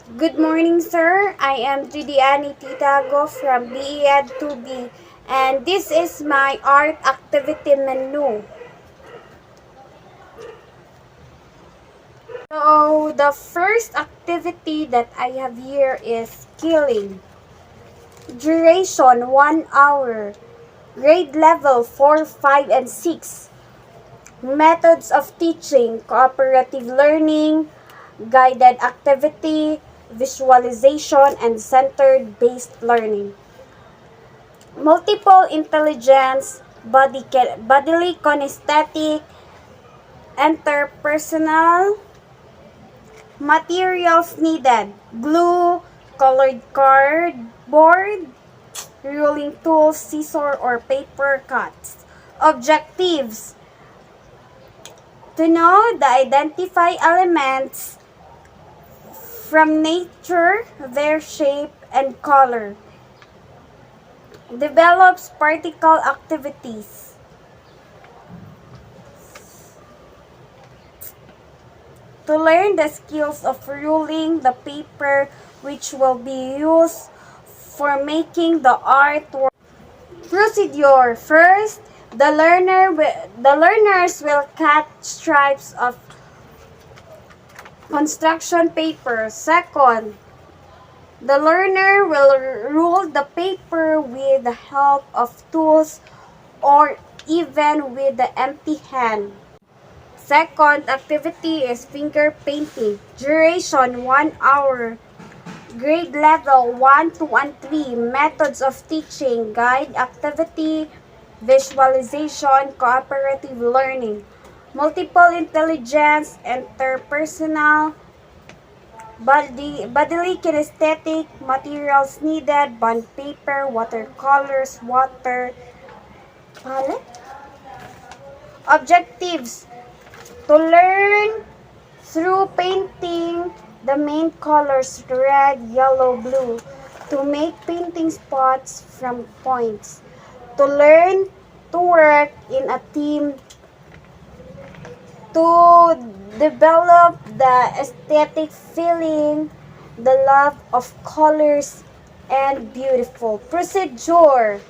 Good morning, sir. I am Judiani Titago from BEd 2B, and this is my art activity menu. So, the first activity that I have here is killing. Duration 1 hour. Grade level 4, 5, and 6. Methods of teaching, cooperative learning, guided activity, visualization, and centered-based learning. Multiple intelligence, bodily kinesthetic, interpersonal, materials needed, glue, colored cardboard, ruling tools, scissor, or paper cuts. Objectives: to know the identify elements from nature, their shape and color. Develops practical activities. To learn the skills of ruling the paper which will be used for making the artwork. Procedure. First, the learners will cut stripes of construction paper. Second, the learner will rule the paper with the help of tools or even with the empty hand. Second activity is finger painting. Duration 1 hour. Grade level 1, 2, and 3. Methods of teaching. Guide activity, visualization, cooperative learning. Multiple intelligence, interpersonal, bodily kinesthetic, materials needed, bond paper, watercolors, water palette. Objectives: to learn through painting the main colors red, yellow, blue, to make painting spots from points. To learn to work in a team, to develop the aesthetic feeling, the love of colors, and beautiful. Procedure: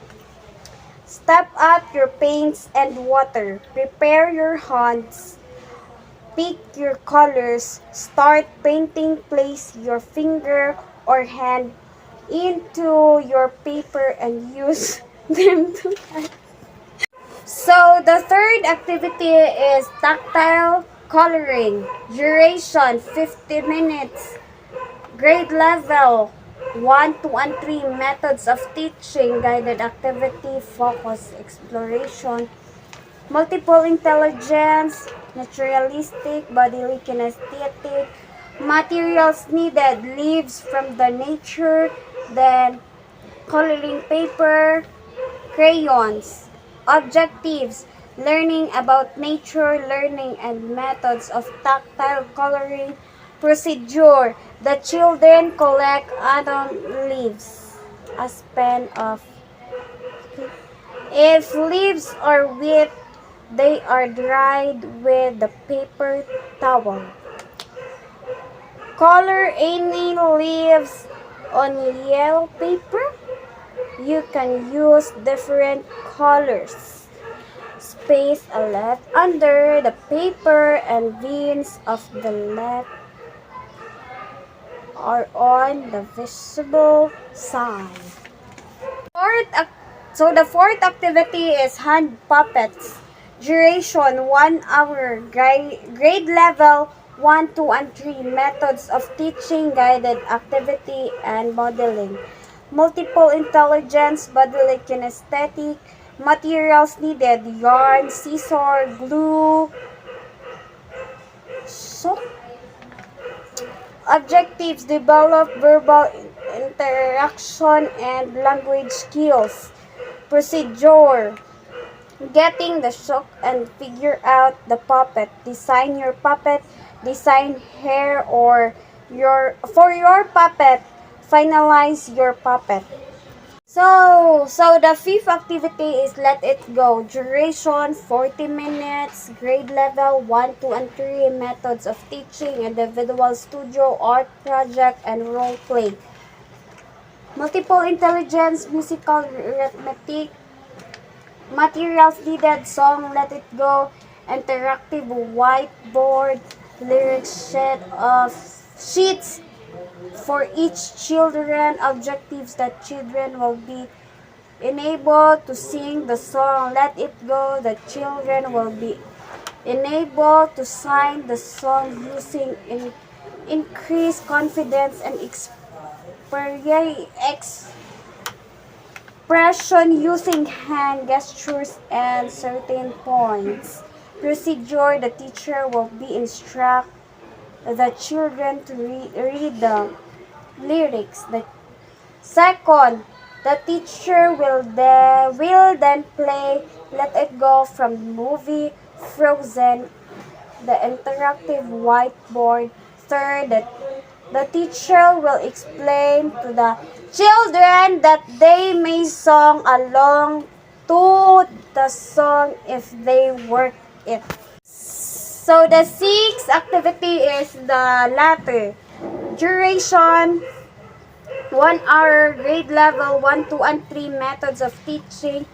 step up your paints and water. Prepare your hands. Pick your colors. Start painting. Place your finger or hand into your paper and use them to cut. So, the third activity is tactile coloring. Duration 50 minutes. Grade level 1, 2, and 3. Methods of teaching, guided activity, focus, exploration, multiple intelligence, naturalistic, bodily kinesthetic, materials needed, leaves from the nature, then coloring paper, crayons. Objectives: learning about nature, learning and methods of tactile coloring. Procedure: the children collect autumn leaves, a span of. If leaves are wet, they are dried with the paper towel. Color any leaves on yellow paper. You can use different colors. Space left under the paper and veins of the left are on the visible side. So the fourth activity is hand puppets. Duration 1 hour. Grade level 1, 2, and 3. Methods of teaching, guided activity, and modeling. Multiple intelligence, bodily kinesthetic, materials needed, yarn, scissor, glue, soap. Objectives: develop verbal interaction and language skills. Procedure: getting the shock and figure out the puppet. Design your puppet. Design hair or for your puppet. Finalize your puppet. So the fifth activity is Let It Go. Duration 40 minutes. Grade level 1, 2, and 3. Methods of teaching, individual studio, art project, and role play. Multiple intelligence, musical, arithmetic, materials needed, song, Let It Go, interactive whiteboard, lyrics sheets for each children, objectives that children will be enabled to sing the song Let It Go. The children will be enabled to sing the song using increased confidence and expression using hand gestures and certain points. Procedure: the teacher will be instruct the children to read the lyrics. Second, the teacher will then play Let It Go from the movie Frozen, the interactive whiteboard. Third, the teacher will explain to the children that they may sing along to the song if they work it. So the sixth activity is the latter. Duration 1 hour, grade level 1, 2, and 3. Methods of teaching,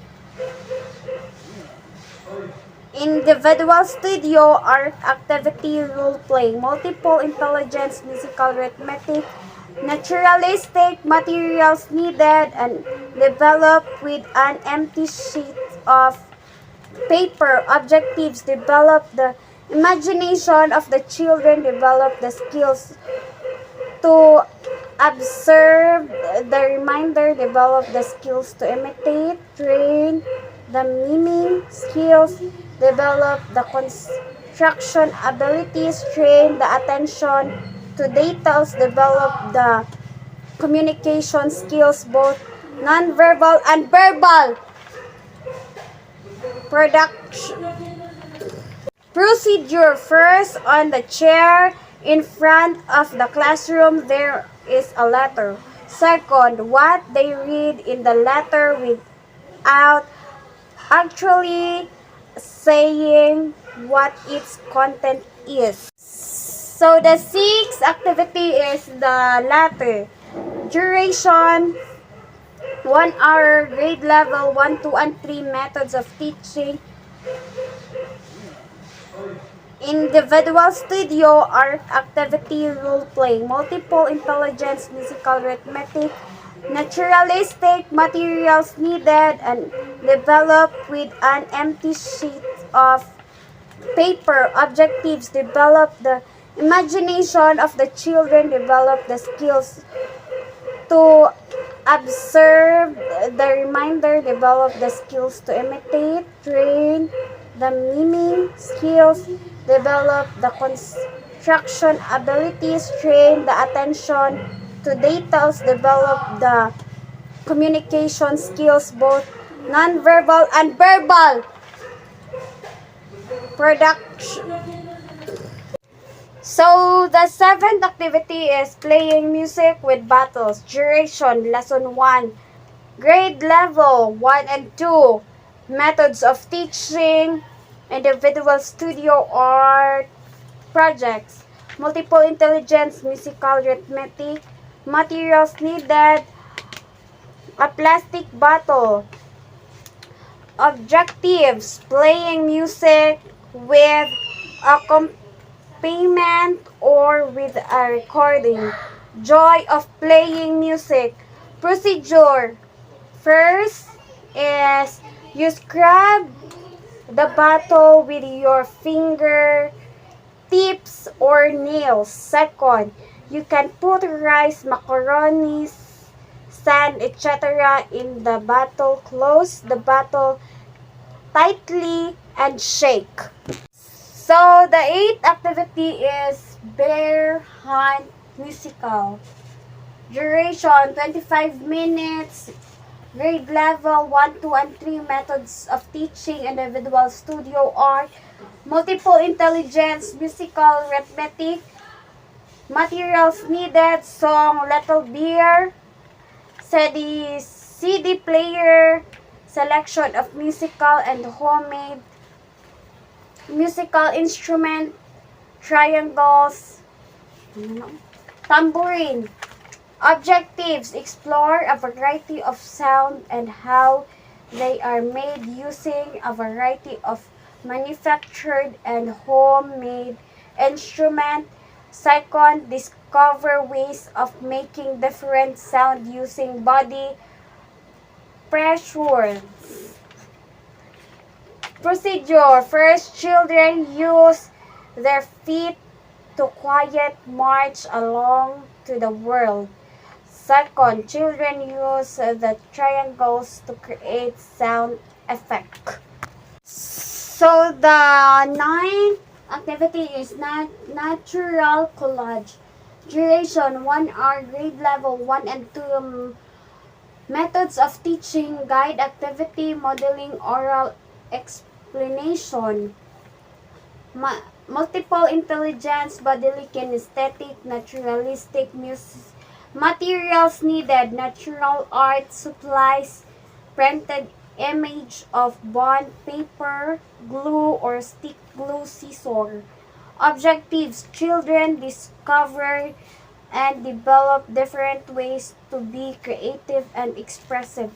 individual studio, art activity, role play, multiple intelligence, musical, arithmetic, naturalistic, materials needed, and developed with an empty sheet of paper. Objectives: develop the imagination of the children, develop the skills to observe, the reminder, develop the skills to imitate, train the miming skills, develop the construction abilities, train the attention to details, develop the communication skills, both non-verbal and verbal. Procedure: first, on the chair in front of the classroom there is a letter. Second, what they read in the letter without actually saying what its content is. So the sixth activity is the latter. Duration 1 hour, grade level 1, 2, and 3. Methods of teaching, individual studio, art activity, role play, multiple intelligence, musical, arithmetic, naturalistic, materials needed, and developed with an empty sheet of paper. Objectives: develop the imagination of the children, develop the skills to observe, the reminder, develop the skills to imitate, train the miming skills, develop the construction abilities, train the attention to details, develop the communication skills, both non-verbal and verbal. So the seventh activity is playing music with battles. Duration, lesson 1, grade level 1 and 2. Methods of teaching, individual studio, art projects, multiple intelligence, musical, arithmetic, materials needed, a plastic battle. Objectives: playing music with accompaniment or with a recording. Joy of playing music. Procedure: first is you scrub the bottle with your finger tips or nails. Second, you can put rice, macaroni, sand, etc. in the bottle. Close the bottle tightly and shake. So the eighth activity is bear hunt musical. Duration 25 minutes. Grade level 1, 2, and 3. Methods of teaching, individual studio, art, multiple intelligence, musical, arithmetic, materials needed, song, Little Bear, CD player, selection of musical and homemade musical instrument, triangles, tambourine. Objectives: explore a variety of sound and how they are made using a variety of manufactured and homemade instrument. Second, discover ways of making different sound using body pressure. Procedure. First, children use their feet to quiet march along to the world. Second, children use the triangles to create sound effect. So the ninth activity is natural collage. Duration 1 hour, grade level 1 and 2. Methods of teaching, guide activity, modeling, oral explanation. Multiple intelligence, bodily kinesthetic, naturalistic, materials needed, natural art supplies, printed image of bond paper, glue or stick glue, scissor. Objectives: children discover and develop different ways to be creative and expressive.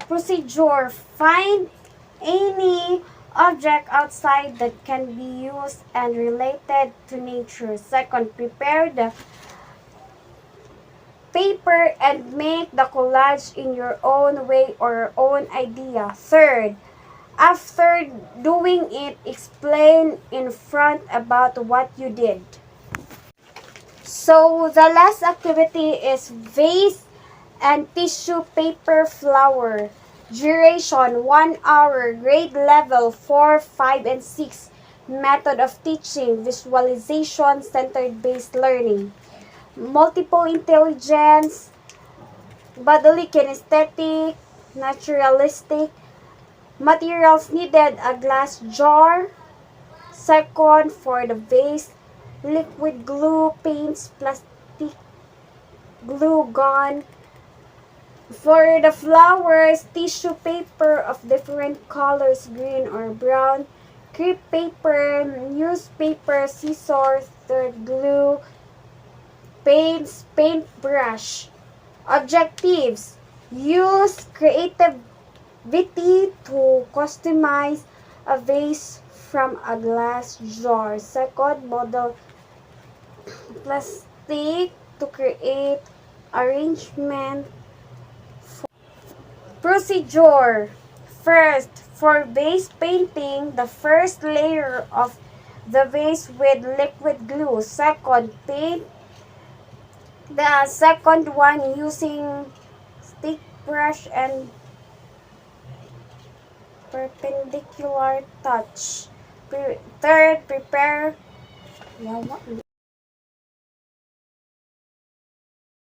Procedure: find any object outside that can be used and related to nature. Second, prepare the paper and make the collage in your own way or own idea. Third, after doing it, explain in front about what you did. So the last activity is vase and tissue paper flower. Duration 1 hour, grade level 4, 5, and 6. Method of teaching, visualization, centered based learning. Multiple intelligence, bodily kinesthetic, naturalistic. Materials needed, a glass jar. Second, for the vase, liquid glue, paints, plastic glue gun. For the flowers, tissue paper of different colors, green or brown, crepe paper, newspaper, scissors, third glue, paints, paintbrush. Objectives: use creativity to customize a vase from a glass jar. Second, model plastic to create arrangement. Procedure. First, for vase painting, the first layer of the vase with liquid glue. Second, paint the second one using stick brush and perpendicular touch. Third, prepare